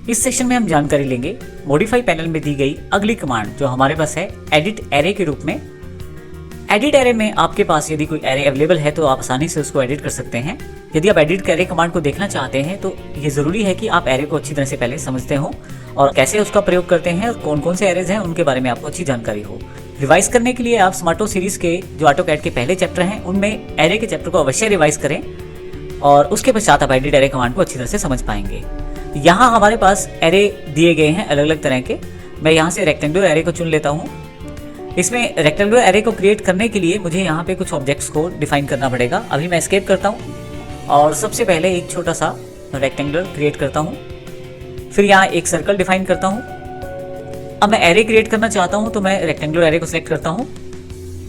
इस सेक्शन में हम जानकारी लेंगे मॉडिफाई पैनल में दी गई अगली कमांड जो हमारे पास है एडिट एरे के रूप में। एडिट एरे में आपके पास यदि कोई एरे अवेलेबल है तो आप आसानी से उसको एडिट कर सकते हैं। यदि आप एडिट एरे कमांड को देखना चाहते हैं तो ये ज़रूरी है कि आप एरे को अच्छी तरह से पहले समझते हो और कैसे उसका प्रयोग करते हैं और कौन कौन से एरेज हैं उनके बारे में आपको अच्छी जानकारी हो। रिवाइज करने के लिए आप स्मार्टो सीरीज़ के जो ऑटोकैड के पहले चैप्टर हैं उनमें एरे के चैप्टर को अवश्य रिवाइज करें और उसके पश्चात आप एडिट एरे कमांड को अच्छी तरह से समझ पाएंगे। यहाँ हमारे पास एरे दिए गए हैं अलग अलग तरह के। मैं यहाँ से रेक्टेंगुलर एरे को चुन लेता हूँ। इसमें रेक्टेंगुलर एरे को क्रिएट करने के लिए मुझे यहाँ पे कुछ ऑब्जेक्ट्स को डिफाइन करना पड़ेगा। अभी मैं एस्केप करता हूँ और सबसे पहले एक छोटा सा रेक्टेंगुलर क्रिएट करता हूँ, फिर यहाँ एक सर्कल डिफाइन करता हूँ। अब मैं एरे क्रिएट करना चाहता हूँ तो मैं रेक्टेंगुलर एरे को सिलेक्ट करता हूँ,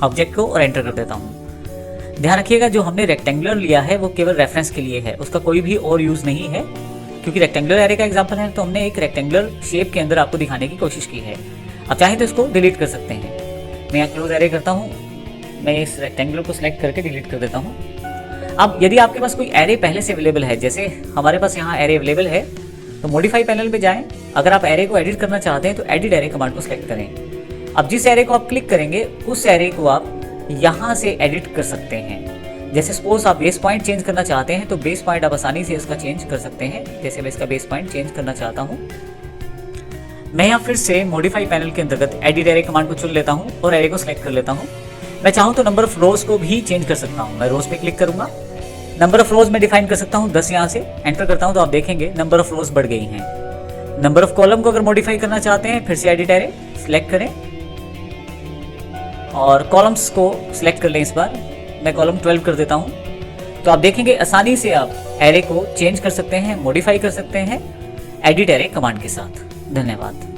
ऑब्जेक्ट को, और एंटर कर देता हूँ। ध्यान रखिएगा जो हमने रेक्टेंगुलर लिया है वो केवल रेफरेंस के लिए है, उसका कोई भी और यूज़ नहीं है। क्योंकि रेक्टेंगुलर एरे का एग्जांपल है तो हमने एक रेक्टेंगुलर शेप के अंदर आपको दिखाने की कोशिश की है। आप चाहें तो इसको डिलीट कर सकते हैं। मैं यहाँ क्लोज एरे करता हूँ, मैं इस रेक्टेंगुलर को सिलेक्ट करके डिलीट कर देता हूँ। अब यदि आपके पास कोई एरे पहले से अवेलेबल है, जैसे हमारे पास यहाँ एरे अवेलेबल है, तो मॉडिफाई पैनल पे जाएं। अगर आप एरे को एडिट करना चाहते हैं तो एडिट एरे कमांड को सिलेक्ट करें। अब जिस एरे को आप क्लिक करेंगे उस एरे को आप यहाँ से एडिट कर सकते हैं। जैसे सपोज आप बेस पॉइंट चेंज करना चाहते हैं तो बेस पॉइंट आप आसानी से इसका चेंज कर सकते हैं। जैसे मैं इसका बेस पॉइंट चेंज करना चाहता हूँ, मैं यहाँ फिर से मॉडिफाई पैनल के अंतर्गत एडिट एरे कमांड को चुन लेता हूँ और एरे को सिलेक्ट कर लेता हूँ। मैं चाहूँ तो नंबर ऑफ रोज को भी चेंज कर सकता हूँ। मैं रोज पे क्लिक करूंगा, नंबर ऑफ रोज में डिफाइन कर सकता हूँ 10। यहाँ से एंटर करता हूँ तो आप देखेंगे नंबर ऑफ रोज बढ़ गई हैं। नंबर ऑफ कॉलम को अगर मॉडिफाई करना चाहते हैं फिर से एडिट एरे सिलेक्ट करें और कॉलम्स को सिलेक्ट कर लें। इस बार मैं कॉलम 12 कर देता हूँ तो आप देखेंगे आसानी से आप एरे को चेंज कर सकते हैं, मॉडिफाई कर सकते हैं एडिट एरे कमांड के साथ। धन्यवाद।